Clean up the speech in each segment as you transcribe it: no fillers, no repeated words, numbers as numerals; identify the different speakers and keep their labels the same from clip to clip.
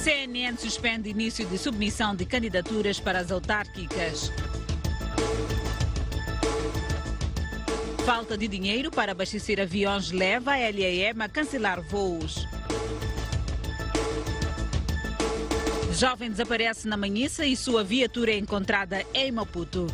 Speaker 1: CNN suspende início de submissão de candidaturas para as autárquicas. Falta de dinheiro para abastecer aviões leva a LAM a cancelar voos. Jovem desaparece na Manhissa e sua viatura é encontrada em Maputo.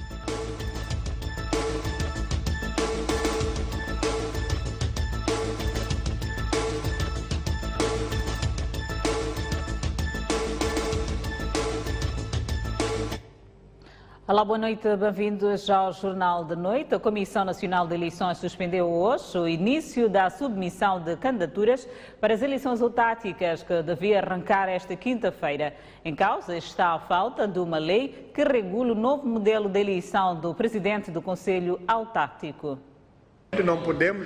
Speaker 2: Olá, boa noite, bem-vindos ao Jornal de Noite. A Comissão Nacional de Eleições suspendeu hoje o início da submissão de candidaturas para as eleições autárquicas que devia arrancar esta quinta-feira. Em causa está a falta de uma lei que regule o novo modelo de eleição do presidente do Conselho Autárquico.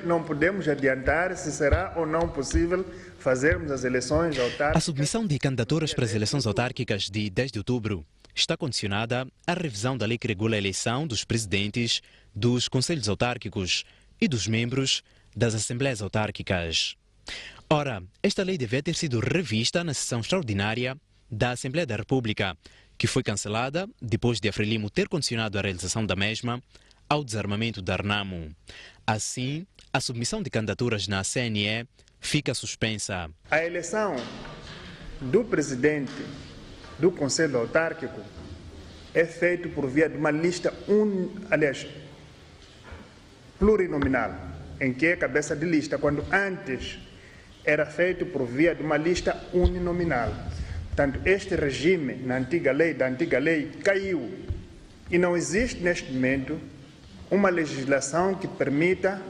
Speaker 3: Não podemos adiantar se será ou não possível fazermos as eleições autárquicas.
Speaker 4: A submissão de candidaturas para as eleições autárquicas de 10 de outubro está condicionada à revisão da lei que regula a eleição dos presidentes dos conselhos autárquicos e dos membros das assembleias autárquicas. Ora, esta lei devia ter sido revista na sessão extraordinária da Assembleia da República, que foi cancelada depois de a Frelimo ter condicionado a realização da mesma ao desarmamento da RENAMO. Assim, a submissão de candidaturas na CNE fica suspensa.
Speaker 3: A eleição do presidente do Conselho Autárquico é feito por via de uma lista plurinominal, em que é cabeça de lista, quando antes era feito por via de uma lista uninominal. Portanto, este regime da antiga lei caiu e não existe neste momento uma legislação que permita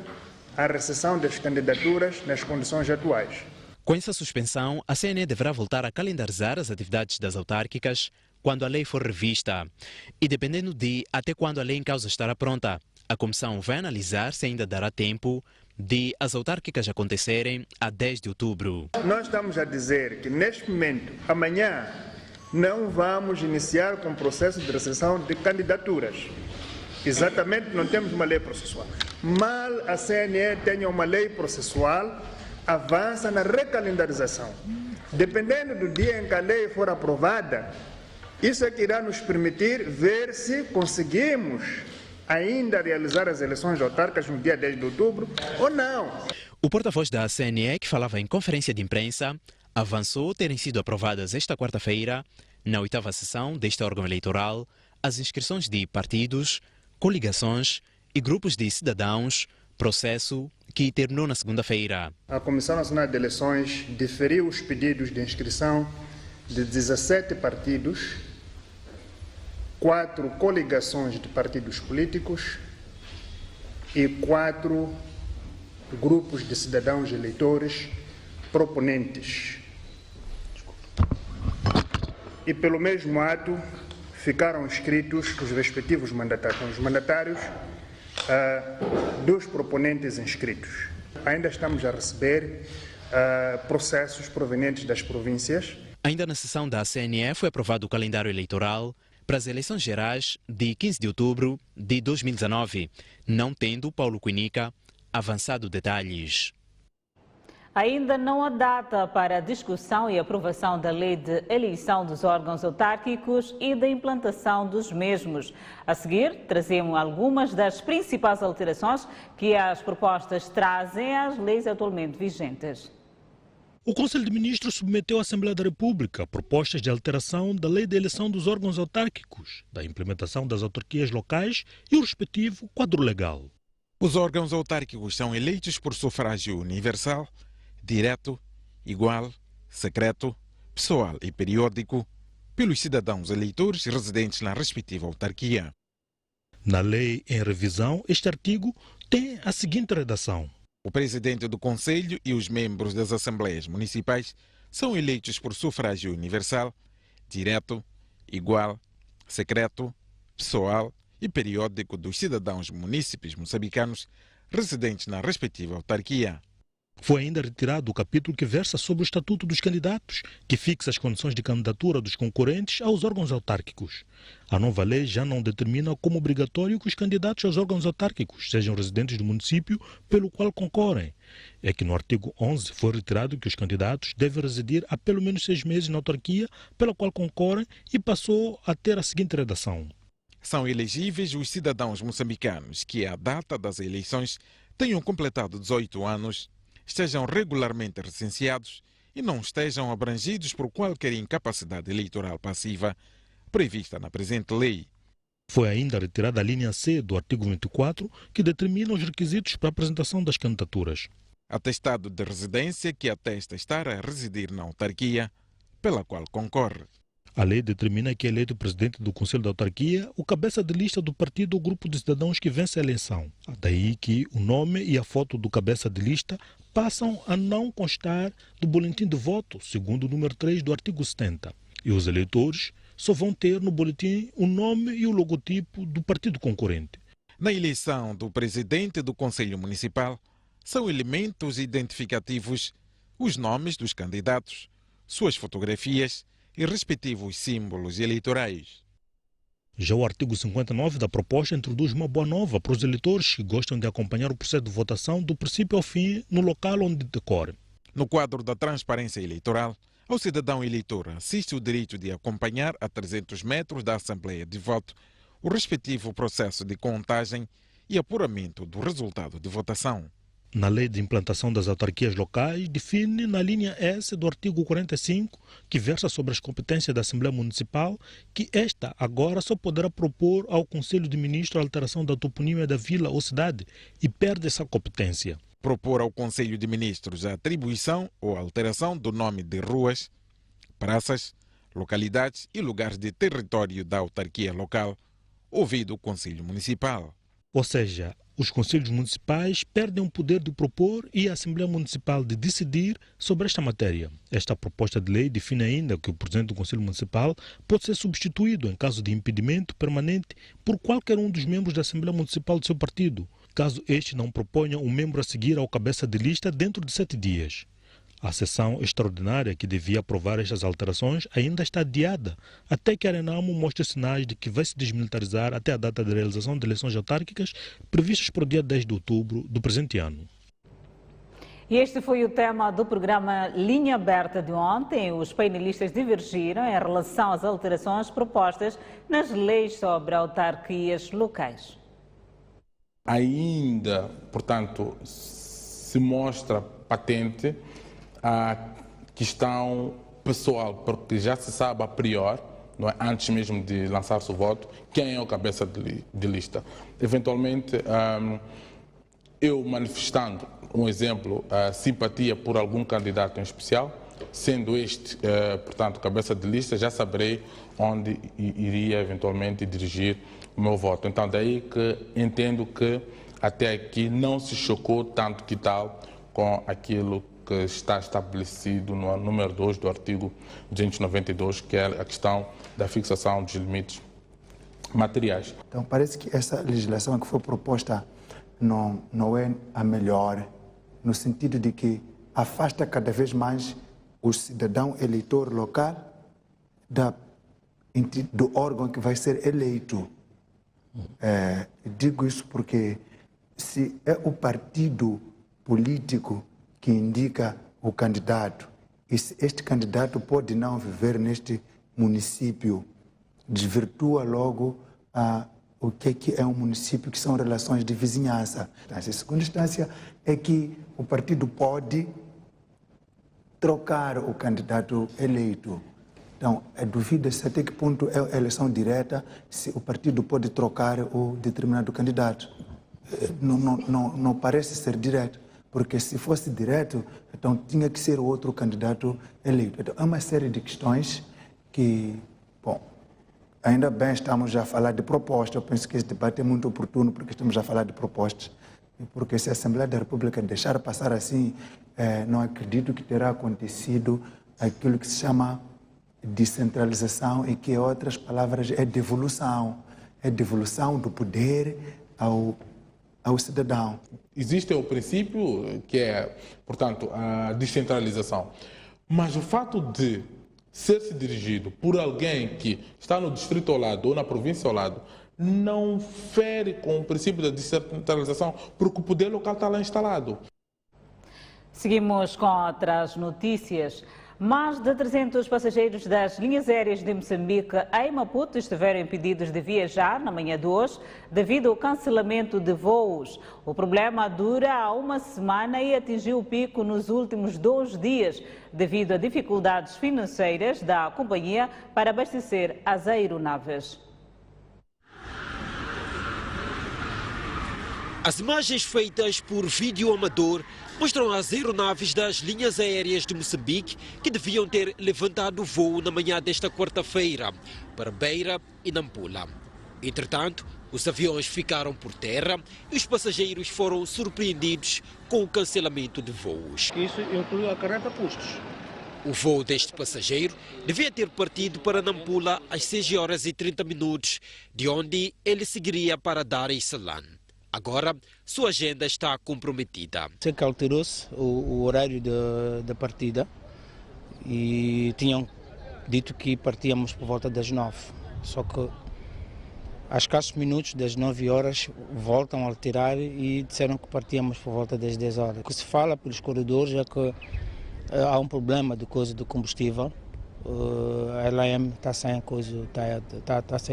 Speaker 3: a recepção das candidaturas nas condições atuais.
Speaker 4: Com essa suspensão, a CNE deverá voltar a calendarizar as atividades das autárquicas quando a lei for revista. E dependendo de até quando a lei em causa estará pronta, a Comissão vai analisar se ainda dará tempo de as autárquicas acontecerem a 10 de outubro.
Speaker 3: Nós estamos a dizer que neste momento, amanhã, não vamos iniciar com o processo de recepção de candidaturas. Exatamente, não temos uma lei processual. Mal a CNE tenha uma lei processual, avança na recalendarização. Dependendo do dia em que a lei for aprovada, isso é que irá nos permitir ver se conseguimos ainda realizar as eleições autárquicas no dia 10 de outubro ou não.
Speaker 4: O porta-voz da CNE, que falava em conferência de imprensa, avançou terem sido aprovadas esta quarta-feira, na 8ª sessão deste órgão eleitoral, as inscrições de partidos, coligações e grupos de cidadãos, processo que terminou na segunda-feira.
Speaker 3: A Comissão Nacional de Eleições diferiu os pedidos de inscrição de 17 partidos, 4 coligações de partidos políticos e 4 grupos de cidadãos eleitores proponentes. E pelo mesmo ato ficaram inscritos os respectivos mandatários dos proponentes inscritos. Ainda estamos a receber processos provenientes das províncias.
Speaker 4: Ainda na sessão da CNE foi aprovado o calendário eleitoral para as eleições gerais de 15 de outubro de 2019, não tendo Paulo Cuinica avançado detalhes.
Speaker 2: Ainda não há data para a discussão e aprovação da lei de eleição dos órgãos autárquicos e da implantação dos mesmos. A seguir, trazemos algumas das principais alterações que as propostas trazem às leis atualmente vigentes.
Speaker 5: O Conselho de Ministros submeteu à Assembleia da República propostas de alteração da lei de eleição dos órgãos autárquicos, da implementação das autarquias locais e o respectivo quadro legal.
Speaker 6: Os órgãos autárquicos são eleitos por sufrágio universal, direto, igual, secreto, pessoal e periódico pelos cidadãos eleitores residentes na respectiva autarquia.
Speaker 5: Na lei em revisão, este artigo tem a seguinte redação.
Speaker 6: O presidente do Conselho e os membros das Assembleias Municipais são eleitos por sufrágio universal, direto, igual, secreto, pessoal e periódico dos cidadãos munícipes moçambicanos residentes na respectiva autarquia.
Speaker 5: Foi ainda retirado o capítulo que versa sobre o Estatuto dos Candidatos, que fixa as condições de candidatura dos concorrentes aos órgãos autárquicos. A nova lei já não determina como obrigatório que os candidatos aos órgãos autárquicos sejam residentes do município pelo qual concorrem. É que no artigo 11 foi retirado que os candidatos devem residir há pelo menos 6 meses na autarquia pela qual concorrem e passou a ter a seguinte redação.
Speaker 6: São elegíveis os cidadãos moçambicanos que, à data das eleições, tenham completado 18 anos, estejam regularmente recenseados e não estejam abrangidos por qualquer incapacidade eleitoral passiva prevista na presente lei.
Speaker 5: Foi ainda retirada a linha C do artigo 24, que determina os requisitos para a apresentação das candidaturas.
Speaker 6: Atestado de residência que atesta estar a residir na autarquia pela qual concorre.
Speaker 5: A lei determina que é eleito presidente do Conselho da Autarquia o cabeça de lista do partido ou grupo de cidadãos que vence a eleição. Daí que o nome e a foto do cabeça de lista passam a não constar do boletim de voto, segundo o número 3 do artigo 70. E os eleitores só vão ter no boletim o nome e o logotipo do partido concorrente.
Speaker 6: Na eleição do presidente do Conselho Municipal, são elementos identificativos os nomes dos candidatos, suas fotografias e respectivos símbolos eleitorais.
Speaker 5: Já o artigo 59 da proposta introduz uma boa nova para os eleitores que gostam de acompanhar o processo de votação do princípio ao fim no local onde decorre.
Speaker 6: No quadro da transparência eleitoral, ao cidadão eleitor assiste o direito de acompanhar a 300 metros da Assembleia de Voto o respectivo processo de contagem e apuramento do resultado de votação.
Speaker 5: Na Lei de Implantação das Autarquias Locais, define na linha S do artigo 45, que versa sobre as competências da Assembleia Municipal, que esta agora só poderá propor ao Conselho de Ministros a alteração da toponímia da vila ou cidade e perde essa competência.
Speaker 6: Propor ao Conselho de Ministros a atribuição ou alteração do nome de ruas, praças, localidades e lugares de território da autarquia local, ouvido o Conselho Municipal.
Speaker 5: Ou seja, os conselhos municipais perdem o poder de propor e a Assembleia Municipal de decidir sobre esta matéria. Esta proposta de lei define ainda que o presidente do Conselho Municipal pode ser substituído, em caso de impedimento permanente, por qualquer um dos membros da Assembleia Municipal do seu partido, caso este não proponha um membro a seguir ao cabeça de lista dentro de 7 dias. A sessão extraordinária que devia aprovar estas alterações ainda está adiada, até que a Renamo mostre sinais de que vai se desmilitarizar até a data de realização de eleições autárquicas previstas para o dia 10 de outubro do presente ano.
Speaker 2: E este foi o tema do programa Linha Aberta de ontem. Os painelistas divergiram em relação às alterações propostas nas leis sobre autarquias locais.
Speaker 7: Ainda, portanto, se mostra patente a questão pessoal, porque já se sabe a priori, não é, antes mesmo de lançar-se o voto, quem é o cabeça de lista. Eventualmente, eu manifestando, um exemplo, a simpatia por algum candidato em especial, sendo este, portanto, cabeça de lista, já saberei onde iria eventualmente dirigir o meu voto. Então, daí que entendo que até aqui não se chocou tanto que tal com aquilo que está estabelecido no número 2 do artigo 292, que é a questão da fixação dos limites materiais.
Speaker 8: Então, parece que essa legislação que foi proposta não é a melhor, no sentido de que afasta cada vez mais o cidadão eleitor local do órgão que vai ser eleito. Digo isso porque se é o partido político que indica o candidato, e se este candidato pode não viver neste município, desvirtua logo o que é um município, que são relações de vizinhança. A segunda instância é que o partido pode trocar o candidato eleito. Então, duvida-se até que ponto é a eleição direta, se o partido pode trocar o determinado candidato. Não parece ser direto, porque se fosse direto, então tinha que ser outro candidato eleito. Então, é uma série de questões que, bom, ainda bem estamos já a falar de propostas. Eu penso que esse debate é muito oportuno, porque estamos a falar de propostas. Porque se a Assembleia da República deixar passar assim, não acredito que terá acontecido aquilo que se chama descentralização e que, em outras palavras, é devolução. É devolução do poder ao cidadão.
Speaker 7: Existe o princípio que é, portanto, a descentralização. Mas o fato de ser-se dirigido por alguém que está no distrito ao lado ou na província ao lado não fere com o princípio da descentralização, porque o poder local está lá instalado.
Speaker 2: Seguimos com outras notícias. Mais de 300 passageiros das linhas aéreas de Moçambique em Maputo estiveram impedidos de viajar na manhã de hoje devido ao cancelamento de voos. O problema dura há uma semana e atingiu o pico nos últimos 2 dias devido a dificuldades financeiras da companhia para abastecer as aeronaves.
Speaker 9: As imagens feitas por vídeo amador mostram as aeronaves das linhas aéreas de Moçambique que deviam ter levantado voo na manhã desta quarta-feira para Beira e Nampula. Entretanto, os aviões ficaram por terra e os passageiros foram surpreendidos com o cancelamento de voos.
Speaker 10: Isso inclui acarreta custos.
Speaker 9: O voo deste passageiro devia ter partido para Nampula às 6h30, de onde ele seguiria para Dar es Salaam. Agora, sua agenda está comprometida.
Speaker 10: Sei que alterou-se o horário da partida e tinham dito que partíamos por volta das 9. Só que, a escassos minutos das 9 horas, voltam a alterar e disseram que partíamos por volta das 10 horas. O que se fala pelos corredores é que há um problema de combustível. A LAM está sem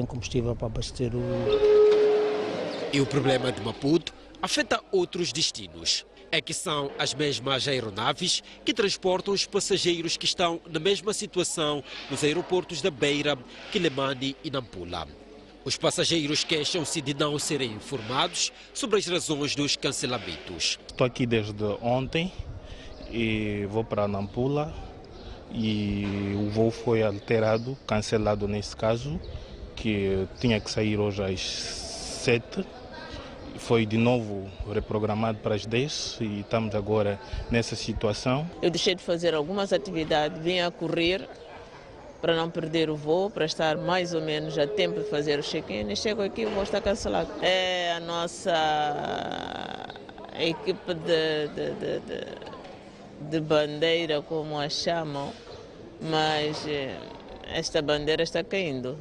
Speaker 10: combustível para abastecer
Speaker 9: E o problema de Maputo afeta outros destinos. É que são as mesmas aeronaves que transportam os passageiros que estão na mesma situação nos aeroportos da Beira, Quilimane e Nampula. Os passageiros queixam-se de não serem informados sobre as razões dos cancelamentos.
Speaker 11: Estou aqui desde ontem e vou para Nampula e o voo foi alterado, cancelado nesse caso, que tinha que sair hoje às 7. Foi de novo reprogramado para as 10 e estamos agora nessa situação.
Speaker 12: Eu deixei de fazer algumas atividades, vim a correr para não perder o voo, para estar mais ou menos a tempo de fazer o check-in e chego aqui e o voo está cancelado. É a nossa equipe de bandeira, como a chamam, mas esta bandeira está caindo.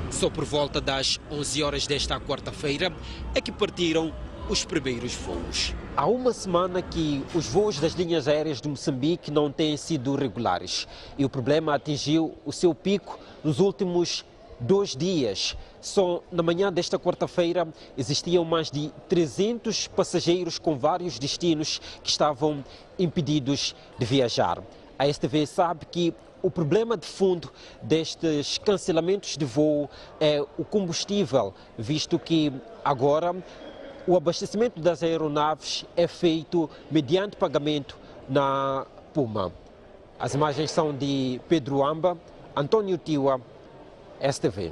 Speaker 9: Só por volta das 11 horas desta quarta-feira é que partiram os primeiros voos. Há uma semana que os voos das linhas aéreas de Moçambique não têm sido regulares e o problema atingiu o seu pico nos últimos 2 dias. Só na manhã desta quarta-feira existiam mais de 300 passageiros com vários destinos que estavam impedidos de viajar. A STV sabe que o problema de fundo destes cancelamentos de voo é o combustível, visto que agora o abastecimento das aeronaves é feito mediante pagamento na Puma. As imagens são de Pedro Amba, António Tiwa, STV.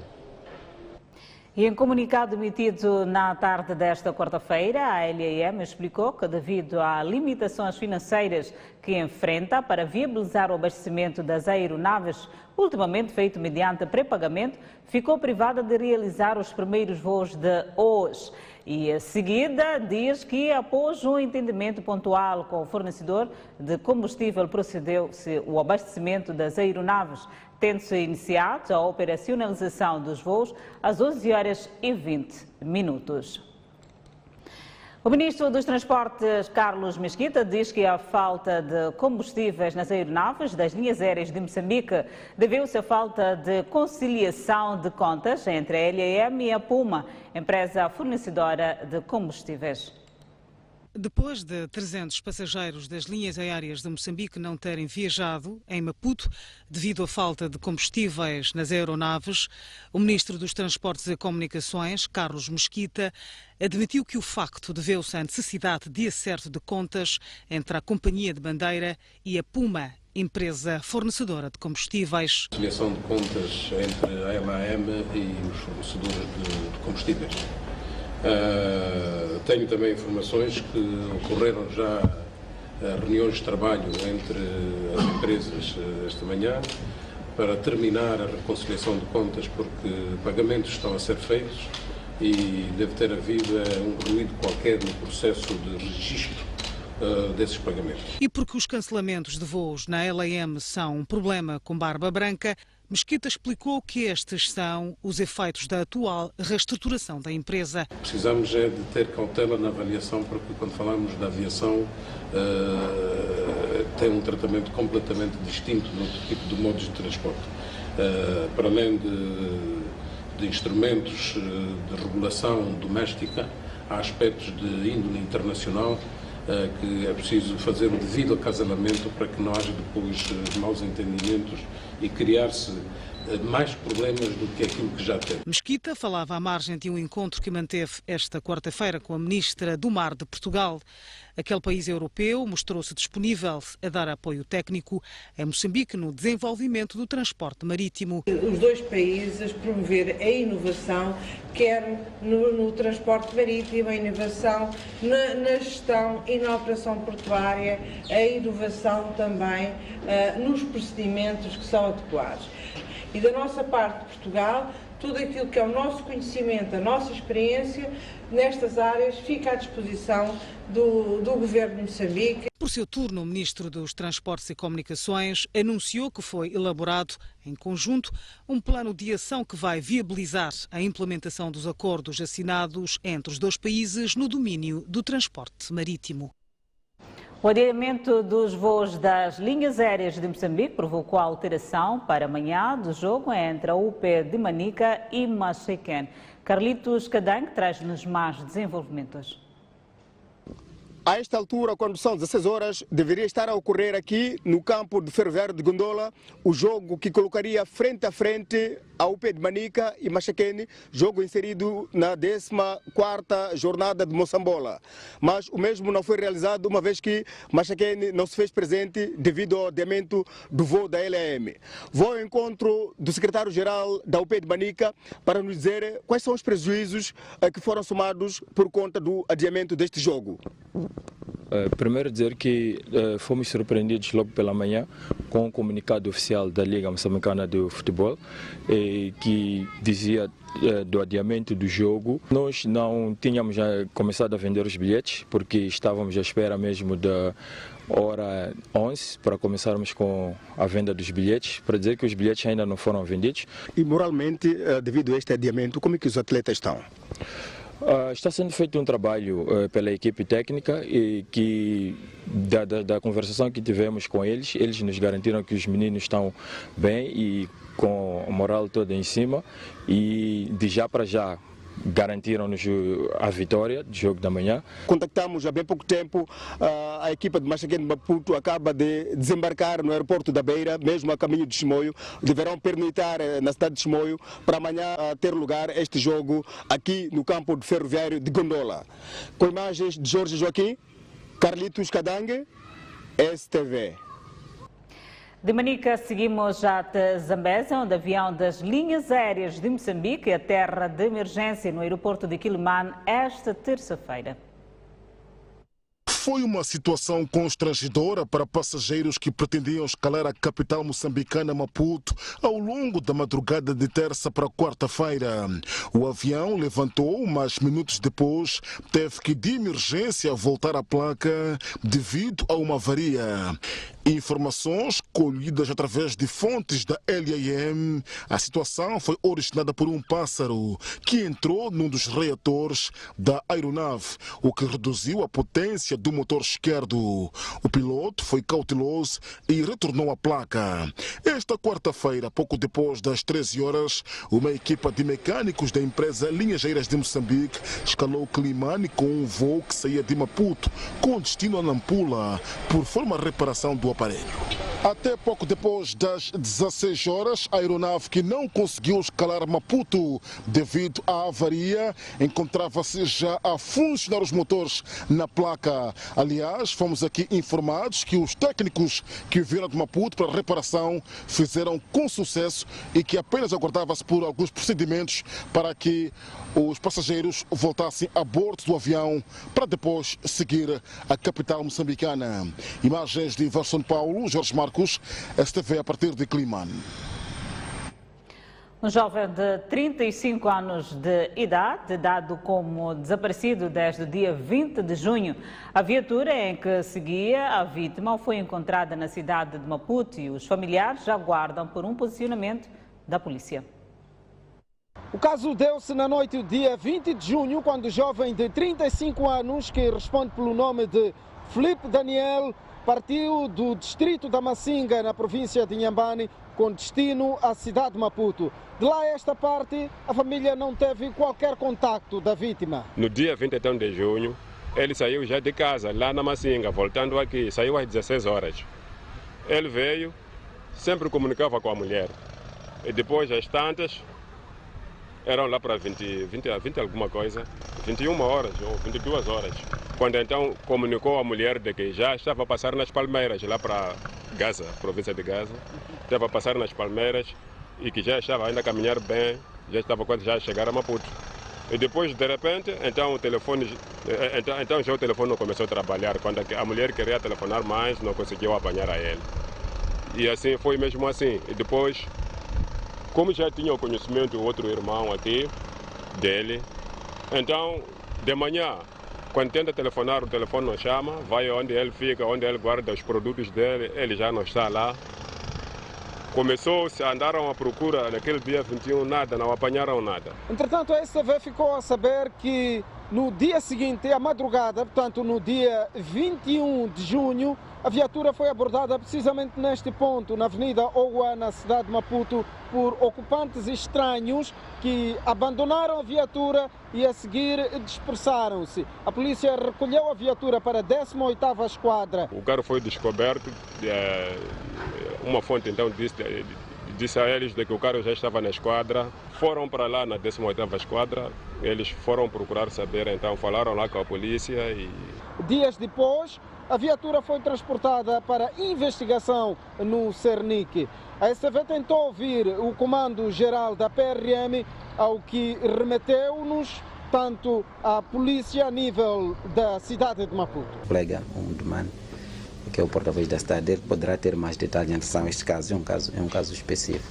Speaker 2: E em comunicado emitido na tarde desta quarta-feira, a LAM explicou que, devido a limitações financeiras que enfrenta para viabilizar o abastecimento das aeronaves, ultimamente feito mediante pré-pagamento, ficou privada de realizar os primeiros voos de hoje. E a seguida diz que, após um entendimento pontual com o fornecedor de combustível, procedeu-se o abastecimento das aeronaves, tendo-se iniciado a operacionalização dos voos às 11h20. O ministro dos Transportes, Carlos Mesquita, diz que a falta de combustíveis nas aeronaves das linhas aéreas de Moçambique deveu-se à falta de conciliação de contas entre a LAM e a Puma, empresa fornecedora de combustíveis.
Speaker 13: Depois de 300 passageiros das linhas aéreas de Moçambique não terem viajado em Maputo devido à falta de combustíveis nas aeronaves, o ministro dos Transportes e Comunicações, Carlos Mesquita, admitiu que o facto deveu-se à necessidade de acerto de contas entre a companhia de bandeira e a Puma, empresa fornecedora de combustíveis.
Speaker 14: Conciliação de contas entre a LAM e os fornecedores de combustíveis. Tenho também informações que ocorreram já reuniões de trabalho entre as empresas esta manhã para terminar a reconciliação de contas, porque pagamentos estão a ser feitos e deve ter havido um ruído qualquer no processo de registro desses pagamentos.
Speaker 13: E porque os cancelamentos de voos na LAM são um problema com barba branca, Mesquita explicou que estes são os efeitos da atual reestruturação da empresa.
Speaker 14: Precisamos de ter cautela na avaliação, porque quando falamos da aviação tem um tratamento completamente distinto no tipo de modos de transporte. Para além de instrumentos de regulação doméstica, há aspectos de índole internacional que é preciso fazer o devido acasalamento para que não haja depois maus entendimentos e criar-se mais problemas do que aquilo que já tem.
Speaker 13: Mesquita falava à margem de um encontro que manteve esta quarta-feira com a Ministra do Mar de Portugal. Aquele país europeu mostrou-se disponível a dar apoio técnico a Moçambique no desenvolvimento do transporte marítimo.
Speaker 15: Os dois países promover a inovação, quer no transporte marítimo, a inovação na gestão e na operação portuária, a inovação também nos procedimentos que são adequados. E da nossa parte, Portugal, tudo aquilo que é o nosso conhecimento, a nossa experiência nestas áreas fica à disposição do Governo de Moçambique.
Speaker 13: Por seu turno, o Ministro dos Transportes e Comunicações anunciou que foi elaborado, em conjunto, um plano de ação que vai viabilizar a implementação dos acordos assinados entre os dois países no domínio do transporte marítimo.
Speaker 2: O adiamento dos voos das linhas aéreas de Moçambique provocou a alteração para amanhã do jogo entre a UP de Manica e Machiquén. Carlitos Cadangue traz-nos mais desenvolvimentos.
Speaker 16: A esta altura, quando são 16 horas, deveria estar a ocorrer aqui no campo de Ferroviário de Gondola o jogo que colocaria frente a frente a UP de Manica e Machiquén, jogo inserido na 14ª jornada de Moçambola. Mas o mesmo não foi realizado, uma vez que Machiquén não se fez presente devido ao adiamento do voo da LAM. Vou ao encontro do secretário-geral da UP de Manica para nos dizer quais são os prejuízos que foram somados por conta do adiamento deste jogo.
Speaker 17: Primeiro dizer que fomos surpreendidos logo pela manhã com um comunicado oficial da Liga Moçambicana de Futebol que dizia do adiamento do jogo. Nós não tínhamos já começado a vender os bilhetes porque estávamos à espera mesmo da hora 11 para começarmos com a venda dos bilhetes, para dizer que os bilhetes ainda não foram vendidos.
Speaker 16: E moralmente, devido a este adiamento, como é que os atletas estão?
Speaker 17: Está sendo feito um trabalho pela equipe técnica e que da conversação que tivemos com eles, eles nos garantiram que os meninos estão bem e com a moral toda em cima e de já para já garantiram-nos a vitória do jogo da manhã.
Speaker 16: Contactamos há bem pouco tempo a equipa de Machiquén de Maputo, acaba de desembarcar no aeroporto da Beira, mesmo a caminho de Chimoio. Deverão pernoitar na cidade de Chimoio para amanhã ter lugar este jogo aqui no campo de Ferroviário de Gondola. Com imagens de Jorge Joaquim, Carlitos Cadangue, STV.
Speaker 2: De Manica seguimos até Zambésia, onde o avião das linhas aéreas de Moçambique aterra de emergência no aeroporto de Quilimane esta terça-feira.
Speaker 18: Foi uma situação constrangedora para passageiros que pretendiam escalar a capital moçambicana Maputo ao longo da madrugada de terça para quarta-feira. O avião levantou, mas minutos depois teve que de emergência voltar à placa devido a uma avaria. Informações colhidas através de fontes da LAM, a situação foi originada por um pássaro que entrou num dos reatores da aeronave, o que reduziu a potência do motor esquerdo. O piloto foi cauteloso e retornou à placa. Esta quarta-feira, pouco depois das 13 horas, uma equipa de mecânicos da empresa Linhas Aéreas de Moçambique escalou Quilimane com um voo que saía de Maputo com destino a Nampula por forma de reparação do aparelho. Até pouco depois das 16 horas, a aeronave que não conseguiu escalar Maputo devido à avaria encontrava-se já a funcionar os motores na placa. Aliás, fomos aqui informados que os técnicos que vieram de Maputo para a reparação fizeram com sucesso e que apenas aguardava-se por alguns procedimentos para que os passageiros voltassem a bordo do avião para depois seguir a capital moçambicana. Imagens de São Paulo, Jorge Marcos, STV a partir de Quilimane.
Speaker 2: Um jovem de 35 anos de idade, dado como desaparecido desde o dia 20 de junho. A viatura em que seguia a vítima foi encontrada na cidade de Maputo e os familiares já aguardam por um posicionamento da polícia.
Speaker 19: O caso deu-se na noite do dia 20 de junho, quando o jovem de 35 anos, que responde pelo nome de Filipe Daniel, partiu do distrito da Macinga, na província de Inhambane, com destino à cidade de Maputo. De lá a esta parte, a família não teve qualquer contacto da vítima.
Speaker 20: No dia 21 de junho, ele saiu já de casa, lá na Macinga, voltando aqui, saiu às 16 horas. Ele veio, sempre comunicava com a mulher. E depois, às tantas, eram lá para 20 alguma coisa, 21 horas ou 22 horas. Quando então comunicou a mulher de que já estava a passar nas Palmeiras, lá para Gaza, província de Gaza. Estava a passar nas Palmeiras e que já estava ainda a caminhar bem, já estava quase já a chegar a Maputo. E depois, de repente, então o telefone não começou a trabalhar. Quando a mulher queria telefonar mais, não conseguiu apanhar a ele. E assim foi mesmo assim. E depois, como já tinha o conhecimento do outro irmão aqui, dele, então, de manhã, quando tenta telefonar, o telefone não chama, vai onde ele fica, onde ele guarda os produtos dele, ele já não está lá. Começou-se, andaram à procura naquele dia 21, nada, não apanharam nada.
Speaker 19: Entretanto, a STV ficou a saber que no dia seguinte, à madrugada, portanto no dia 21 de junho, a viatura foi abordada precisamente neste ponto, na Avenida Oua, na cidade de Maputo, por ocupantes estranhos que abandonaram a viatura e a seguir dispersaram-se. A polícia recolheu a viatura para a 18ª Esquadra.
Speaker 20: O carro foi descoberto, uma fonte então disse a eles de que o carro já estava na esquadra. Foram para lá na 18ª Esquadra, eles foram procurar saber, então falaram lá com a polícia e...
Speaker 19: Dias depois, a viatura foi transportada para investigação no Cernic. A STV tentou ouvir o comando-geral da PRM, ao que remeteu-nos tanto a polícia a nível da cidade de Maputo.
Speaker 21: O colega, que é o porta-voz da cidade, ele poderá ter mais detalhes em relação a este caso, é um caso específico.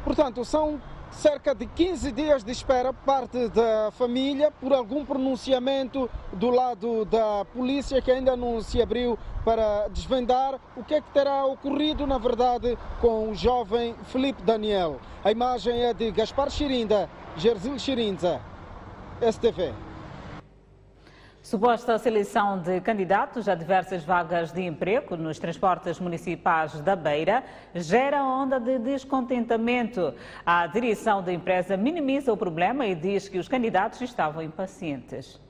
Speaker 19: Portanto, são cerca de 15 dias de espera por parte da família por algum pronunciamento do lado da polícia, que ainda não se abriu para desvendar o que é que terá ocorrido, na verdade, com o jovem Filipe Daniel. A imagem é de Gaspar Xirinda, Gerzil Xirinza, STV.
Speaker 2: Suposta seleção de candidatos a diversas vagas de emprego nos transportes municipais da Beira gera onda de descontentamento. A direção da empresa minimiza o problema e diz que os candidatos estavam impacientes.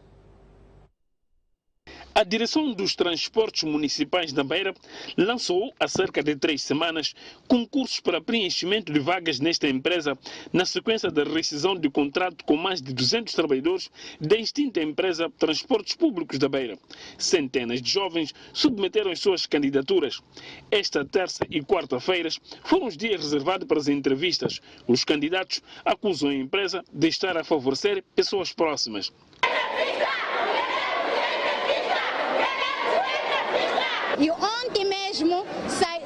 Speaker 22: A direção dos transportes municipais da Beira lançou há cerca de 3 semanas concursos para preenchimento de vagas nesta empresa, na sequência da rescisão de contrato com mais de 200 trabalhadores da extinta empresa Transportes Públicos da Beira. Centenas de jovens submeteram as suas candidaturas. Esta terça e quarta-feiras foram os dias reservados para as entrevistas. Os candidatos acusam a empresa de estar a favorecer pessoas próximas.
Speaker 23: E ontem mesmo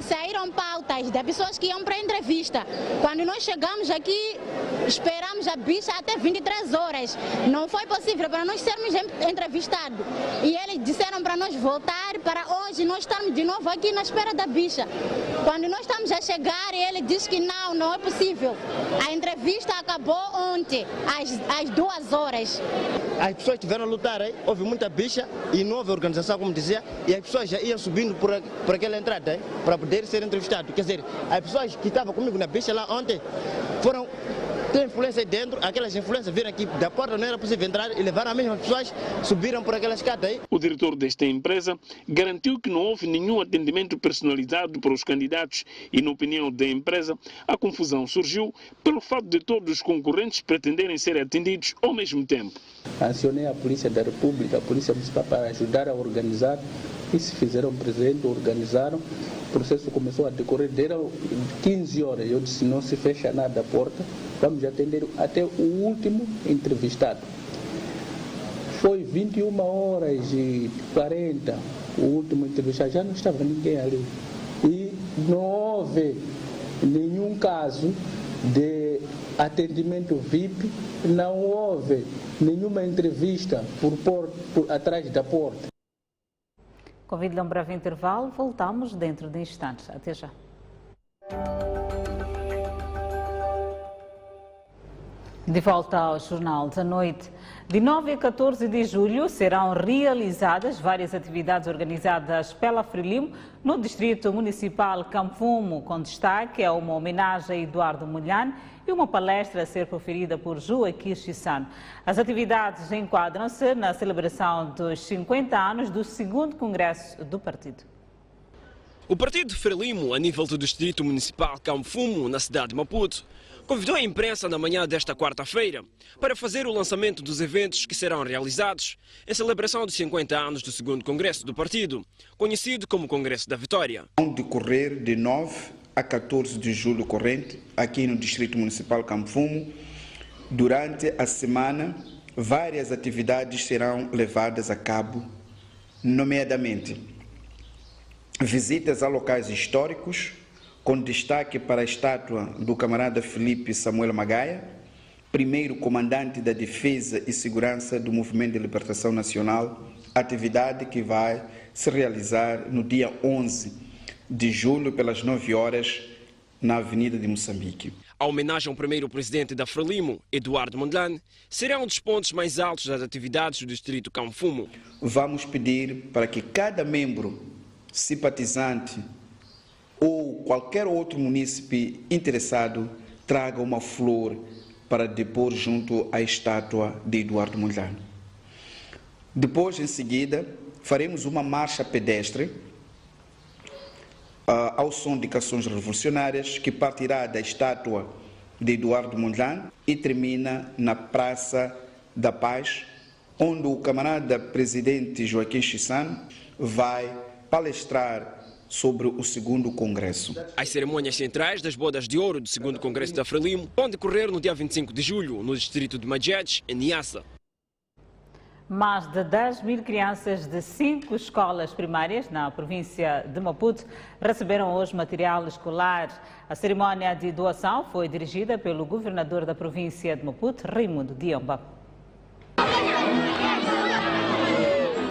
Speaker 23: saíram pautas de pessoas que iam para a entrevista. Quando nós chegamos aqui, esperamos a bicha até 23 horas. Não foi possível para nós sermos entrevistados. E eles disseram para nós voltar para hoje, nós estamos de novo aqui na espera da bicha. Quando nós estamos a chegar, ele disse que não é possível. A entrevista acabou ontem, às 2 horas.
Speaker 24: As pessoas tiveram a lutar, hein? Houve muita bicha e não houve organização, como dizia, e as pessoas já iam subindo por aquela entrada, hein? Para poder ser entrevistados. Quer dizer, as pessoas que estavam comigo na bicha lá ontem foram ter influência dentro, aquelas influências viram aqui da porta, não era possível entrar e levaram as mesmas pessoas, subiram por aquela escada aí.
Speaker 22: O diretor desta empresa garantiu que não houve nenhum atendimento personalizado para os candidatos e, na opinião da empresa, a confusão surgiu pelo fato de todos os concorrentes pretenderem ser atendidos ao mesmo tempo.
Speaker 21: Acionei a Polícia da República, a Polícia Municipal, para ajudar a organizar e se fizeram presente, organizaram. O processo começou a decorrer, deram 15 horas. Eu disse, não se fecha nada a porta, vamos atender até o último entrevistado. Foi 21 horas e 40, o último entrevistado, já não estava ninguém ali. E não houve nenhum caso de atendimento VIP, não houve nenhuma entrevista atrás da porta.
Speaker 2: Convido-lhe a um breve intervalo, voltamos dentro de instantes. Até já. De volta ao Jornal da Noite. De 9 a 14 de julho serão realizadas várias atividades organizadas pela Frelimo no Distrito Municipal Camfumo, com destaque a uma homenagem a Eduardo Mondlane e uma palestra a ser proferida por Joaquim Chissano. As atividades enquadram-se na celebração dos 50 anos do 2º Congresso do Partido.
Speaker 1: O Partido Frelimo, a nível do Distrito Municipal Camfumo, na cidade de Maputo, convidou a imprensa na manhã desta quarta-feira para fazer o lançamento dos eventos que serão realizados em celebração dos 50 anos do 2º Congresso do Partido, conhecido como Congresso da Vitória.
Speaker 3: Vão decorrer de 9 a 14 de julho corrente, aqui no Distrito Municipal Camfumo. Durante a semana, várias atividades serão levadas a cabo, nomeadamente visitas a locais históricos, com destaque para a estátua do camarada Felipe Samuel Magaia, primeiro comandante da Defesa e Segurança do Movimento de Libertação Nacional, atividade que vai se realizar no dia 11 de julho, pelas 9 horas, na Avenida de Moçambique.
Speaker 1: A homenagem ao primeiro presidente da Frelimo, Eduardo Mondlane, será um dos pontos mais altos das atividades do Distrito Camfumo.
Speaker 3: Vamos pedir para que cada membro simpatizante ou qualquer outro munícipe interessado traga uma flor para depor junto à estátua de Eduardo Mondlane. Depois, em seguida, faremos uma marcha pedestre ao som de canções revolucionárias, que partirá da estátua de Eduardo Mondlane e termina na Praça da Paz, onde o camarada presidente Joaquim Chissano vai palestrar sobre o 2º Congresso.
Speaker 1: As cerimônias centrais das bodas de ouro do 2º Congresso da Frelimo vão decorrer no dia 25 de julho, no distrito de Madjed, em Niassa.
Speaker 2: Mais de 10 mil crianças de 5 escolas primárias na província de Maputo receberam hoje material escolar. A cerimónia de doação foi dirigida pelo governador da província de Maputo, Raimundo Diomba.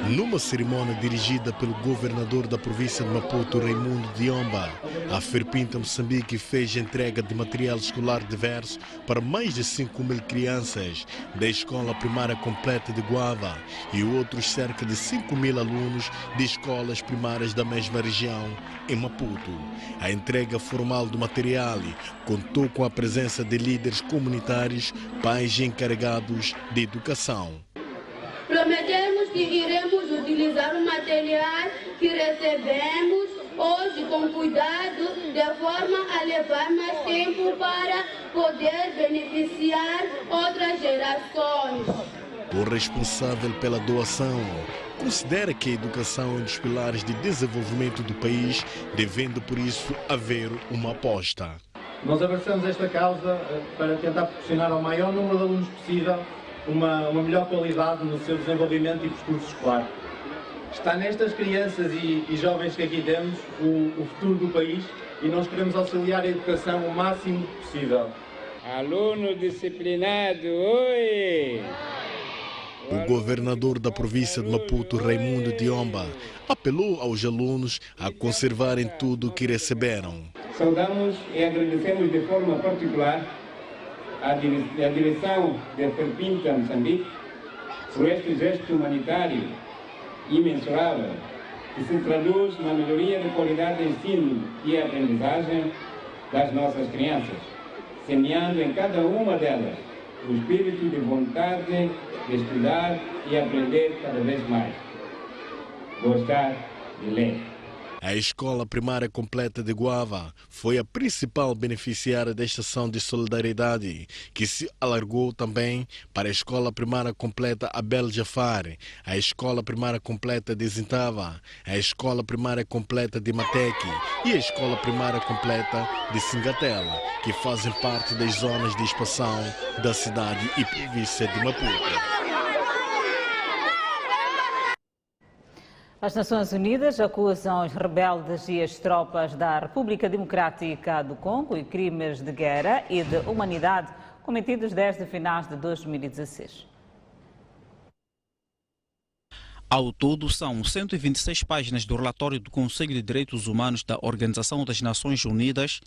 Speaker 5: Numa cerimónia dirigida pelo governador da província de Maputo, Raimundo Diomba, a Ferpinta Moçambique fez entrega de material escolar diverso para mais de 5 mil crianças da Escola Primária Completa de Guava e outros cerca de 5 mil alunos de escolas primárias da mesma região, em Maputo. A entrega formal do material contou com a presença de líderes comunitários, pais e encarregados de educação.
Speaker 4: Prometemos que iremos utilizar o material que recebemos hoje com cuidado, de forma a levar mais tempo para poder beneficiar outras gerações.
Speaker 5: O responsável pela doação considera que a educação é um dos pilares de desenvolvimento do país, devendo por isso haver uma aposta.
Speaker 6: Nós abraçamos esta causa para tentar proporcionar ao maior número de alunos possível uma melhor qualidade no seu desenvolvimento e percurso escolar. Está nestas crianças e jovens que aqui temos o futuro do país e nós queremos auxiliar a educação o máximo possível.
Speaker 25: Aluno disciplinado, oi!
Speaker 5: O governador da província de Maputo, Raimundo Diomba, apelou aos alunos a conservarem tudo o que receberam.
Speaker 25: Saudamos e agradecemos de forma particular a direção da Ferpinta Moçambique por este gesto humanitário imensurável que se traduz na melhoria da qualidade de ensino e aprendizagem das nossas crianças, semeando em cada uma delas o espírito de vontade de estudar e aprender cada vez mais. Gostar de ler.
Speaker 5: A Escola Primária Completa de Guava foi a principal beneficiária desta ação de solidariedade, que se alargou também para a Escola Primária Completa Abel Jafar, a Escola Primária Completa de Zintava, a Escola Primária Completa de Mateque e a Escola Primária Completa de Singatela, que fazem parte das zonas de expansão da cidade e província de Maputo.
Speaker 2: As Nações Unidas acusam os rebeldes e as tropas da República Democrática do Congo e crimes de guerra e de humanidade cometidos desde finais de 2016.
Speaker 7: Ao todo, são 126 páginas do relatório do Conselho de Direitos Humanos da Organização das Nações Unidas,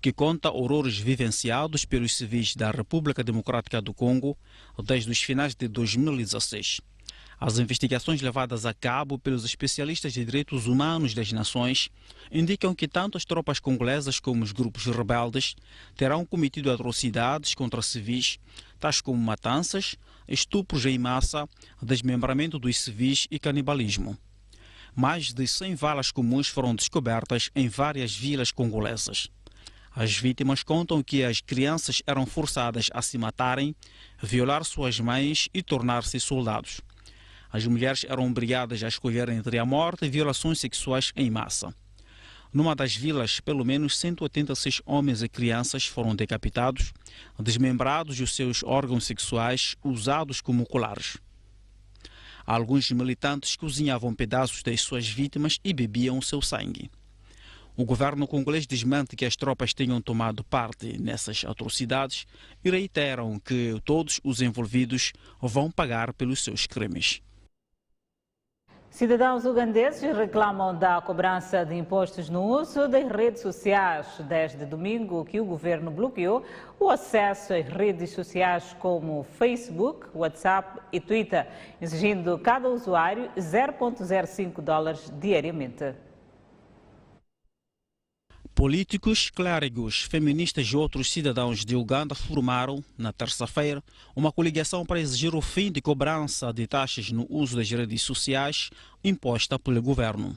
Speaker 7: que conta horrores vivenciados pelos civis da República Democrática do Congo desde os finais de 2016. As investigações levadas a cabo pelos especialistas de direitos humanos das nações indicam que tanto as tropas congolesas como os grupos rebeldes terão cometido atrocidades contra civis, tais como matanças, estupros em massa, desmembramento dos civis e canibalismo. Mais de 100 valas comuns foram descobertas em várias vilas congolesas. As vítimas contam que as crianças eram forçadas a se matarem, violar suas mães e tornar-se soldados. As mulheres eram obrigadas a escolher entre a morte e violações sexuais em massa. Numa das vilas, pelo menos 186 homens e crianças foram decapitados, desmembrados e os seus órgãos sexuais usados como colares. Alguns militantes cozinhavam pedaços das suas vítimas e bebiam seu sangue. O governo congolês desmente que as tropas tenham tomado parte nessas atrocidades e reiteram que todos os envolvidos vão pagar pelos seus crimes.
Speaker 2: Cidadãos ugandeses reclamam da cobrança de impostos no uso das redes sociais. Desde domingo que o governo bloqueou o acesso às redes sociais como Facebook, WhatsApp e Twitter, exigindo cada usuário $0,05 diariamente.
Speaker 7: Políticos, clérigos, feministas e outros cidadãos de Uganda formaram, na terça-feira, uma coligação para exigir o fim de cobrança de taxas no uso das redes sociais imposta pelo governo.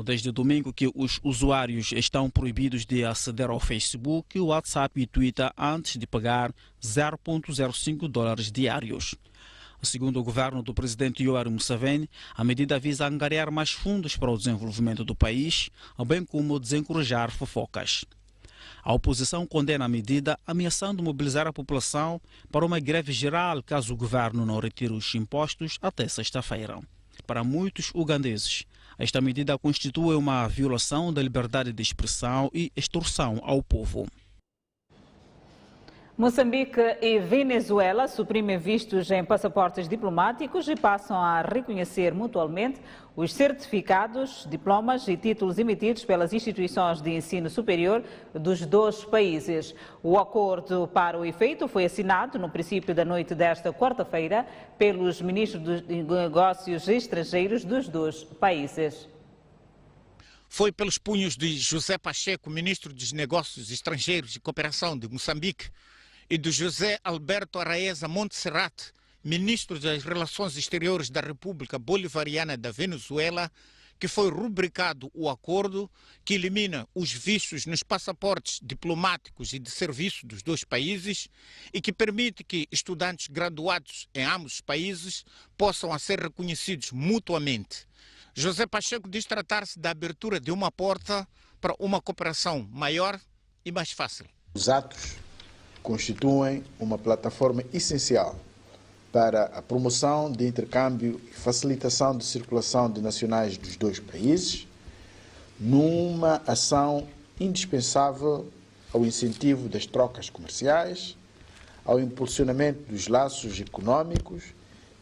Speaker 7: Desde domingo que os usuários estão proibidos de aceder ao Facebook, WhatsApp e Twitter antes de pagar $0,05 diários. Segundo o governo do presidente Yoweri Museveni, a medida visa angariar mais fundos para o desenvolvimento do país, bem como desencorajar fofocas. A oposição condena a medida, ameaçando mobilizar a população para uma greve geral caso o governo não retire os impostos até sexta-feira. Para muitos ugandeses, esta medida constitui uma violação da liberdade de expressão e extorsão ao povo.
Speaker 2: Moçambique e Venezuela suprimem vistos em passaportes diplomáticos e passam a reconhecer mutualmente os certificados, diplomas e títulos emitidos pelas instituições de ensino superior dos dois países. O acordo para o efeito foi assinado no princípio da noite desta quarta-feira pelos ministros dos negócios estrangeiros dos dois países.
Speaker 8: Foi pelos punhos de José Pacheco, ministro dos Negócios Estrangeiros e Cooperação de Moçambique, e de José Alberto Arraeza Montserrat, ministro das Relações Exteriores da República Bolivariana da Venezuela, que foi rubricado o acordo que elimina os vistos nos passaportes diplomáticos e de serviço dos dois países e que permite que estudantes graduados em ambos os países possam ser reconhecidos mutuamente. José Pacheco diz tratar-se da abertura de uma porta para uma cooperação maior e mais fácil.
Speaker 10: Os atos constituem uma plataforma essencial para a promoção de intercâmbio e facilitação de circulação de nacionais dos dois países, numa ação indispensável ao incentivo das trocas comerciais, ao impulsionamento dos laços econômicos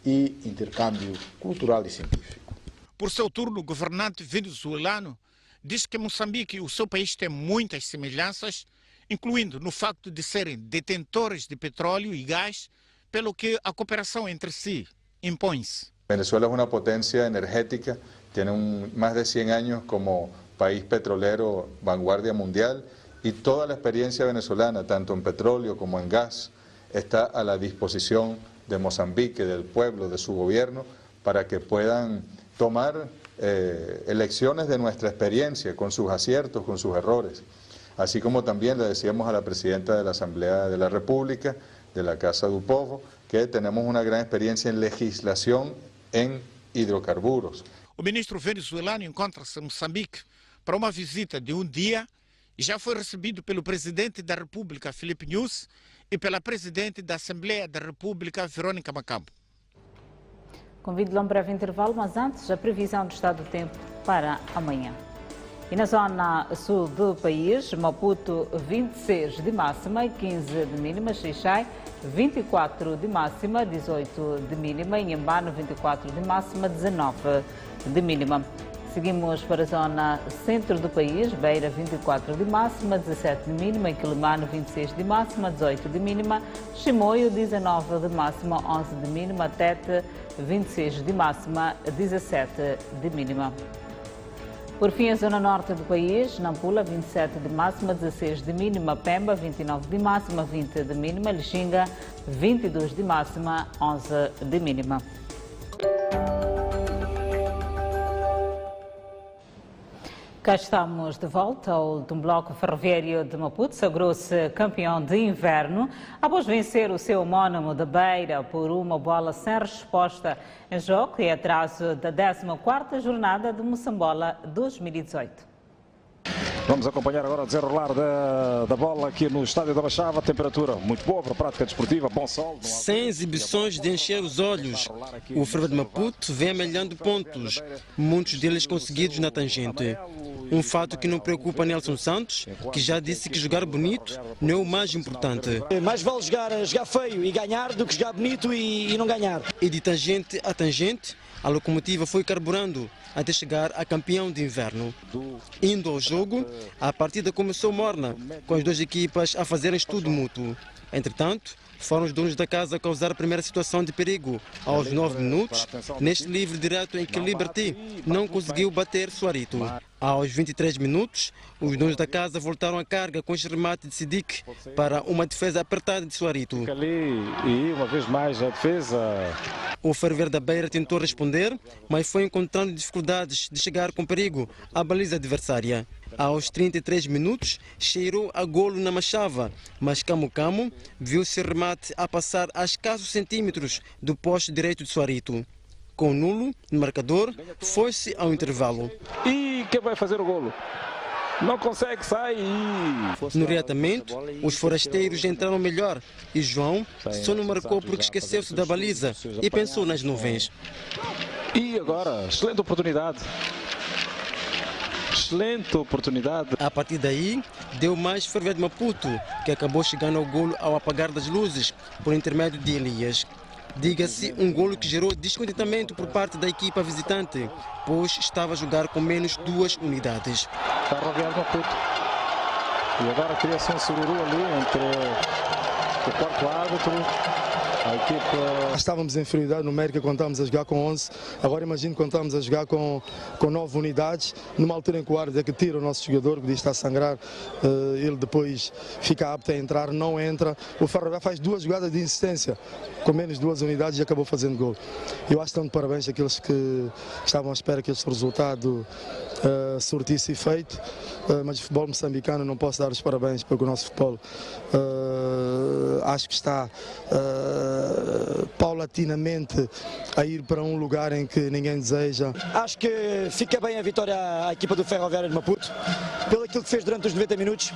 Speaker 10: e intercâmbio cultural e científico.
Speaker 8: Por seu turno, o governante venezuelano diz que Moçambique e o seu país têm muitas semelhanças, incluindo no facto de serem detentores de petróleo e gás, pelo que a cooperação entre si impõe-se.
Speaker 11: Venezuela es una potencia energética, tiene más de 100 años como país petrolero vanguardia mundial y toda la experiencia venezolana, tanto en petróleo como en gas, está a la disposición de Mozambique, del pueblo, de su gobierno, para que puedan tomar lecciones de nuestra experiencia, con sus aciertos, con sus errores. Así como también le decíamos a la presidenta de la Asamblea de la República, de la Casa do Povo, que tenemos una gran experiencia en legislación en hidrocarburos.
Speaker 8: O ministro venezuelano encontra-se em Moçambique para uma visita de um dia e já foi recebido pelo presidente da República, Filipe Nyusi, e pela presidente da Assembleia da República, Verônica Macambo.
Speaker 2: Convido-lhe a um breve intervalo, mas antes a previsão do estado do tempo para amanhã. E na zona sul do país, Maputo 26 de máxima e 15 de mínima, Xixai 24 de máxima, 18 de mínima, Inhambane 24 de máxima, 19 de mínima. Seguimos para a zona centro do país, Beira 24 de máxima, 17 de mínima, Quilimane 26 de máxima, 18 de mínima, Chimoio 19 de máxima, 11 de mínima, Tete 26 de máxima, 17 de mínima. Por fim, a zona norte do país, Nampula 27 de máxima, 16 de mínima, Pemba 29 de máxima, 20 de mínima, Lixinga 22 de máxima, 11 de mínima. Cá estamos de volta. O último bloco ferroviário de Maputo sagrou-se campeão de inverno após vencer o seu homónimo da Beira por uma bola sem resposta em jogo e atraso da 14ª jornada de Moçambola 2018.
Speaker 9: Vamos acompanhar agora o desenrolar da bola aqui no Estádio da Baixava. Temperatura muito boa para a prática desportiva, bom sol.
Speaker 1: Sem exibições de encher os olhos, o Ferro de Maputo vem amelhando pontos, muitos deles conseguidos na tangente. Um fato que não preocupa Nelson Santos, que já disse que jogar bonito não é o mais importante.
Speaker 12: Mais vale jogar feio e ganhar do que jogar bonito e não ganhar.
Speaker 1: E de tangente a tangente, a locomotiva foi carburando até chegar a campeão de inverno. Indo ao jogo, a partida começou morna, com as duas equipas a fazerem estudo mútuo. Entretanto, foram os donos da casa a causar a primeira situação de perigo. Aos 9 minutos, neste livre direto em que Liberty não conseguiu bater Suarito. Aos 23 minutos, os donos da casa voltaram à carga com este remate de Sidik para uma defesa apertada de Suarito.
Speaker 9: E uma vez mais a defesa.
Speaker 1: O Ferver da Beira tentou responder, mas foi encontrando dificuldades de chegar com perigo à baliza adversária. Aos 33 minutos, cheirou a golo na Machava, mas Camu Camu viu seu remate a passar a escassos centímetros do poste direito de Suarito. Com nulo no marcador, foi-se ao intervalo.
Speaker 9: E quem vai fazer o golo? Não consegue sair.
Speaker 1: No reatamento, os forasteiros entraram melhor e João só não marcou porque esqueceu-se da baliza e pensou nas nuvens.
Speaker 9: E agora, excelente oportunidade. Excelente oportunidade.
Speaker 1: A partir daí, deu mais Ferroviário de Maputo, que acabou chegando ao golo ao apagar das luzes por intermédio de Elias. Diga-se, um golo que gerou descontentamento por parte da equipa visitante, pois estava a jogar com menos 2 unidades.
Speaker 9: Ferroviário de Maputo. E agora cria-se um sururu ali entre o quarto árbitro. A equipa...
Speaker 13: Estávamos em inferioridade numérica quando estávamos a jogar com 11, agora imagino quando estamos a jogar com 9 unidades, numa altura em que o árbitro é que tira o nosso jogador, que diz que está a sangrar, ele depois fica apto a entrar, não entra, o Ferroviário faz 2 jogadas de insistência, com menos 2 unidades e acabou fazendo gol. Eu acho que estão de parabéns àqueles que estavam à espera que este resultado surtisse efeito, mas o futebol moçambicano não posso dar os parabéns porque o nosso futebol acho que está paulatinamente a ir para um lugar em que ninguém deseja.
Speaker 12: Acho que fica bem a vitória à equipa do Ferroviário de Maputo, pelo aquilo que fez durante os 90 minutos.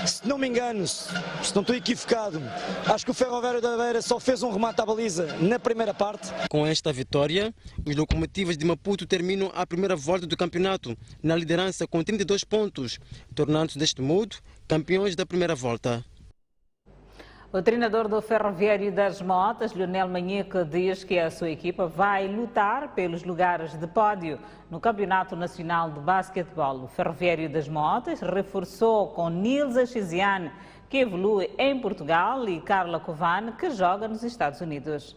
Speaker 12: Se não me engano, se não estou equivocado, acho que o Ferroviário da Beira só fez um remate à baliza na primeira parte.
Speaker 1: Com esta vitória, os locomotivas de Maputo terminam a primeira volta do campeonato na liderança com 32 pontos, tornando-se deste modo campeões da primeira volta.
Speaker 2: O treinador do Ferroviário das Motas, Leonel Manheco, diz que a sua equipa vai lutar pelos lugares de pódio no Campeonato Nacional de Basquetebol. O Ferroviário das Motas reforçou com Nilza Chiziane, que evolui em Portugal, e Carla Covane, que joga nos Estados Unidos.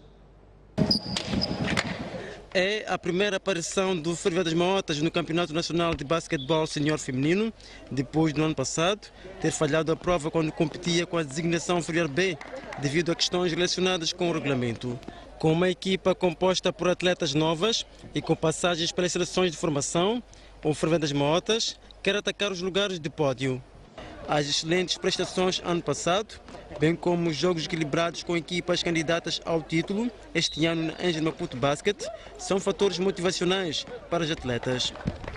Speaker 1: É a primeira aparição do Ferroviário das Motas no Campeonato Nacional de Basquetebol Senior Feminino, depois do ano passado ter falhado a prova quando competia com a designação Ferroviário B, devido a questões relacionadas com o regulamento. Com uma equipa composta por atletas novas e com passagens pelas seleções de formação, o Ferroviário das Motas quer atacar os lugares de pódio. As excelentes prestações ano passado, bem como os jogos equilibrados com equipas candidatas ao título este ano na Angel Maputo Basket, são fatores motivacionais para os atletas.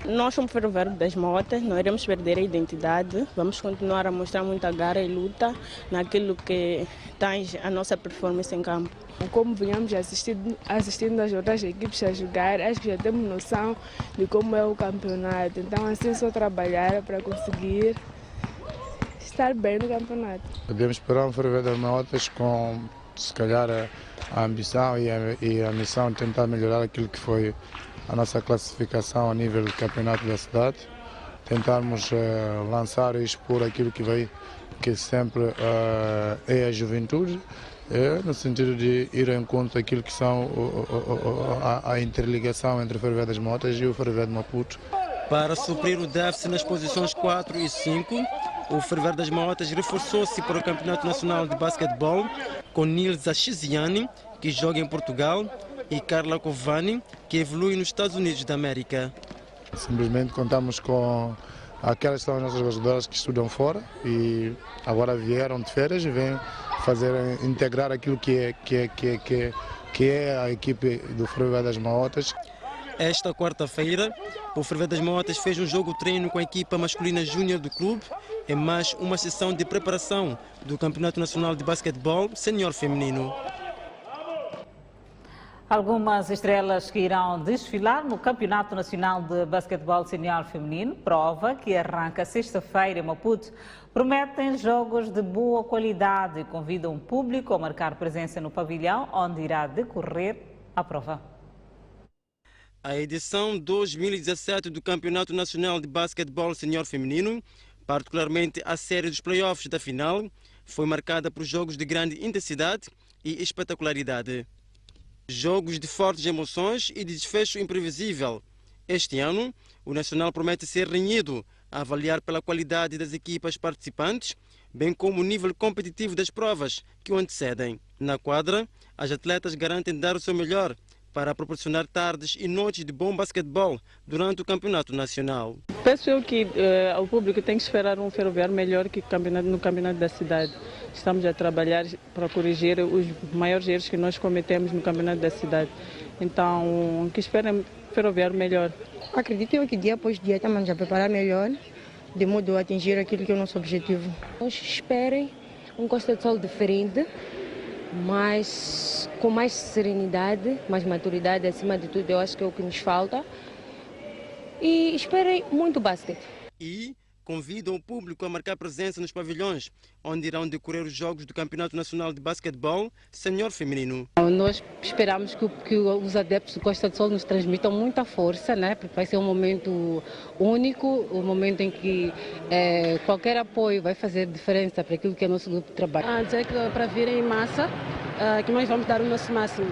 Speaker 14: Nós somos Ferroviário das Motas, não iremos perder a identidade, vamos continuar a mostrar muita garra e luta naquilo que tange a nossa performance em campo.
Speaker 15: Como vinhamos assistindo as outras equipes a jogar, acho que já temos noção de como é o campeonato, então assim só trabalhar para conseguir estar bem no campeonato.
Speaker 13: Podemos esperar um Ferroviário das Motas com, se calhar, a ambição e a missão de tentar melhorar aquilo que foi a nossa classificação a nível do campeonato da cidade, tentarmos lançar e expor aquilo que sempre é a juventude, no sentido de ir ao encontro daquilo que são a interligação entre o Ferroviário das Motas e o Ferroviário de Maputo.
Speaker 16: Para suprir o déficit nas posições 4 e 5, o Ferroviário das Motas reforçou-se para o Campeonato Nacional de Basquetebol com Nilza Chiziani, que joga em Portugal, e Carla Covani, que evolui nos Estados Unidos da América.
Speaker 13: Simplesmente contamos com aquelas que são as nossas jogadoras que estudam fora e agora vieram de férias e vêm integrar aquilo que é a equipe do Ferroviário das Motas.
Speaker 16: Esta quarta-feira, o Ferroviário das Motas fez um jogo-treino com a equipa masculina júnior do clube e mais uma sessão de preparação do Campeonato Nacional de Basquetebol Senior Feminino.
Speaker 2: Algumas estrelas que irão desfilar no Campeonato Nacional de Basquetebol Senior Feminino, prova que arranca sexta-feira em Maputo, prometem jogos de boa qualidade e convidam o público a marcar presença no pavilhão onde irá decorrer a prova.
Speaker 16: A edição 2017 do Campeonato Nacional de Basquetebol Senior Feminino, particularmente a série dos playoffs da final, foi marcada por jogos de grande intensidade e espetacularidade. Jogos de fortes emoções e de desfecho imprevisível. Este ano, o Nacional promete ser renhido, a avaliar pela qualidade das equipas participantes, bem como o nível competitivo das provas que o antecedem. Na quadra, as atletas garantem dar o seu melhor para proporcionar tardes e noites de bom basquetebol durante o Campeonato Nacional.
Speaker 14: Penso eu que o público tem que esperar um Ferroviário melhor que no campeonato da cidade. Estamos a trabalhar para corrigir os maiores erros que nós cometemos no campeonato da cidade. Então, que esperem Ferroviário melhor.
Speaker 17: Acredito eu que dia após dia estamos a preparar melhor, de modo a atingir aquilo que é o nosso objetivo.
Speaker 18: Esperem um Costa do Sol diferente, mas com mais serenidade, mais maturidade, acima de tudo, eu acho que é o que nos falta. E esperem muito basquete.
Speaker 16: E convidam o público a marcar presença nos pavilhões, onde irão decorrer os jogos do Campeonato Nacional de Basquetebol Senior Feminino.
Speaker 18: Nós esperamos que os adeptos do Costa do Sol nos transmitam muita força, né? Porque vai ser um momento único, um momento em que qualquer apoio vai fazer diferença para aquilo que é o nosso grupo de trabalho. Dizer que para virem em massa, que nós vamos dar o nosso máximo.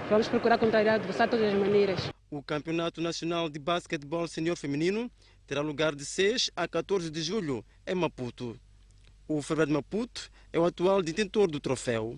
Speaker 18: Vamos procurar contrariar o adversário de todas as maneiras.
Speaker 16: O Campeonato Nacional de Basquetebol Senior Feminino terá lugar de 6 a 14 de julho em Maputo. O Ferroviário de Maputo é o atual detentor do troféu.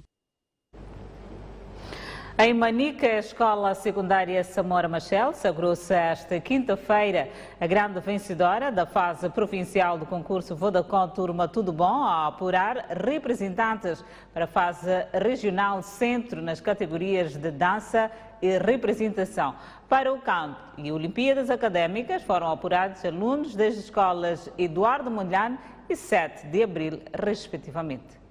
Speaker 2: Em Manica, a Escola Secundária Samora Machel sagrou-se esta quinta-feira a grande vencedora da fase provincial do concurso Vodacom Turma Tudo Bom, a apurar representantes para a fase regional centro nas categorias de dança e representação. Para o campo e Olimpíadas Académicas foram apurados alunos das escolas Eduardo Mondlane e 7 de Abril, respectivamente.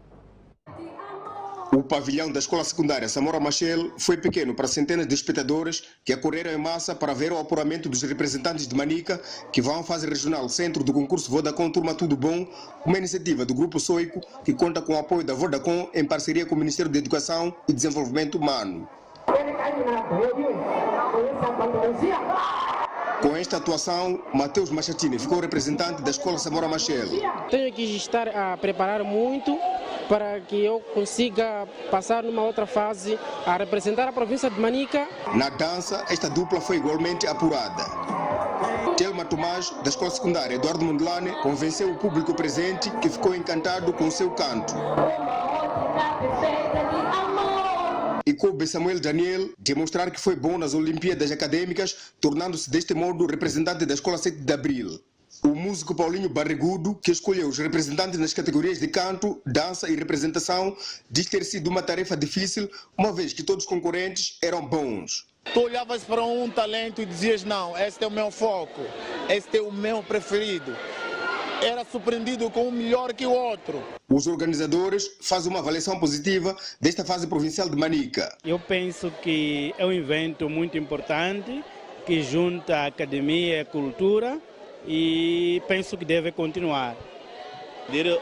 Speaker 26: O pavilhão da Escola Secundária Samora Machel foi pequeno para centenas de espectadores que acorreram em massa para ver o apuramento dos representantes de Manica que vão à fase regional centro do concurso Vodacom Turma Tudo Bom, uma iniciativa do Grupo Soico que conta com o apoio da Vodacom em parceria com o Ministério da Educação e Desenvolvimento Humano. Com esta atuação, Mateus Machatini ficou representante da Escola Samora Machel.
Speaker 27: Tenho que estar a preparar muito para que eu consiga passar numa outra fase a representar a província de Manica.
Speaker 26: Na dança, esta dupla foi igualmente apurada. Telma Tomás, da Escola Secundária Eduardo Mondlane, convenceu o público presente que ficou encantado com o seu canto. E coube Samuel Daniel demonstrar que foi bom nas Olimpíadas Acadêmicas, tornando-se deste modo representante da Escola 7 de Abril. O músico Paulinho Barrigudo, que escolheu os representantes nas categorias de canto, dança e representação, diz ter sido uma tarefa difícil, uma vez que todos os concorrentes eram bons.
Speaker 3: Tu olhavas para um talento e dizias, não, este é o meu foco, este é o meu preferido. Era surpreendido com um melhor que o outro.
Speaker 26: Os organizadores fazem uma avaliação positiva desta fase provincial de Manica.
Speaker 19: Eu penso que é um evento muito importante, que junta a academia e a cultura, e penso que deve continuar.
Speaker 20: Dizer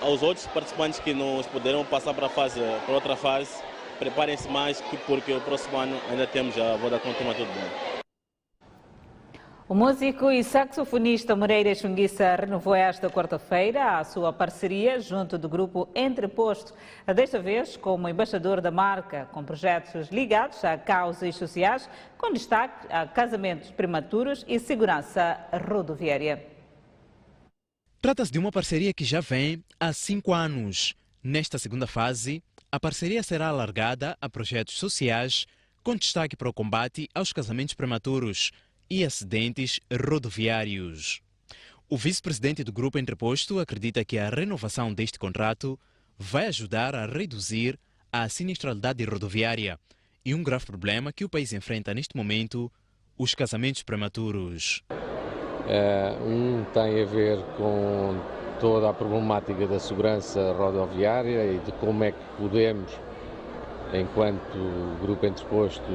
Speaker 20: aos outros participantes que não puderam passar para outra fase, preparem-se mais, porque o próximo ano ainda temos a Vodacom Turma Tudo Bom.
Speaker 2: O músico e saxofonista Moreira Xunguissa renovou esta quarta-feira a sua parceria junto do grupo Entreposto, desta vez como embaixador da marca, com projetos ligados a causas sociais, com destaque a casamentos prematuros e segurança rodoviária.
Speaker 21: Trata-se de uma parceria que já vem há 5 anos. Nesta segunda fase, a parceria será alargada a projetos sociais, com destaque para o combate aos casamentos prematuros e acidentes rodoviários. O vice-presidente do Grupo Entreposto acredita que a renovação deste contrato vai ajudar a reduzir a sinistralidade rodoviária e um grave problema que o país enfrenta neste momento, os casamentos prematuros.
Speaker 22: Tem a ver com toda a problemática da segurança rodoviária e de como é que podemos, enquanto Grupo Entreposto,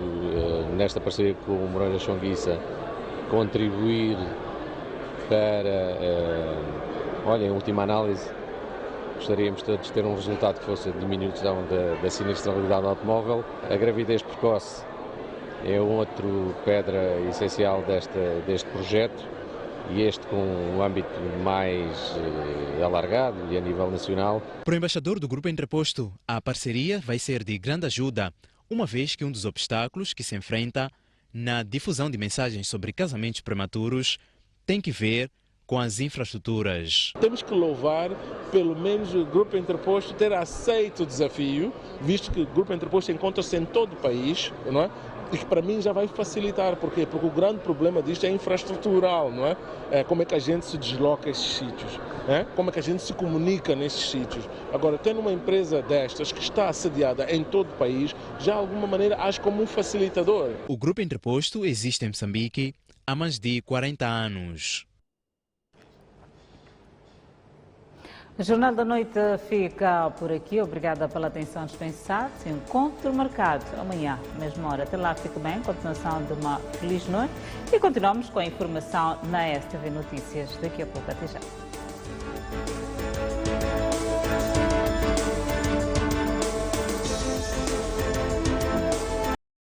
Speaker 22: nesta parceria com o Moreira Xunguissa, contribuir para, em última análise, gostaríamos todos de ter um resultado que fosse a diminuição da sinistralidade automóvel. A gravidez precoce é outro pedra essencial deste projeto, e este com um âmbito mais alargado e a nível nacional.
Speaker 21: Para o embaixador do Grupo Entreposto, a parceria vai ser de grande ajuda, uma vez que um dos obstáculos que se enfrenta na difusão de mensagens sobre casamentos prematuros tem que ver com as infraestruturas.
Speaker 23: Temos que louvar, pelo menos, o Grupo Entreposto ter aceito o desafio, visto que o Grupo Entreposto encontra-se em todo o país, não é? E que para mim já vai facilitar. Por quê? Porque o grande problema disto é infraestrutural, não é? Como é que a gente se desloca a esses sítios? Como é que a gente se comunica nesses sítios? Agora, tendo uma empresa destas que está assediada em todo o país, já de alguma maneira age como um facilitador.
Speaker 21: O Grupo Entreposto existe em Moçambique há mais de 40 anos.
Speaker 2: O Jornal da Noite fica por aqui. Obrigada pela atenção dispensada. Encontro marcado amanhã, mesma hora. Até lá, fique bem. Continuação de uma feliz noite. E continuamos com a informação na STV Notícias. Daqui a pouco. Até já.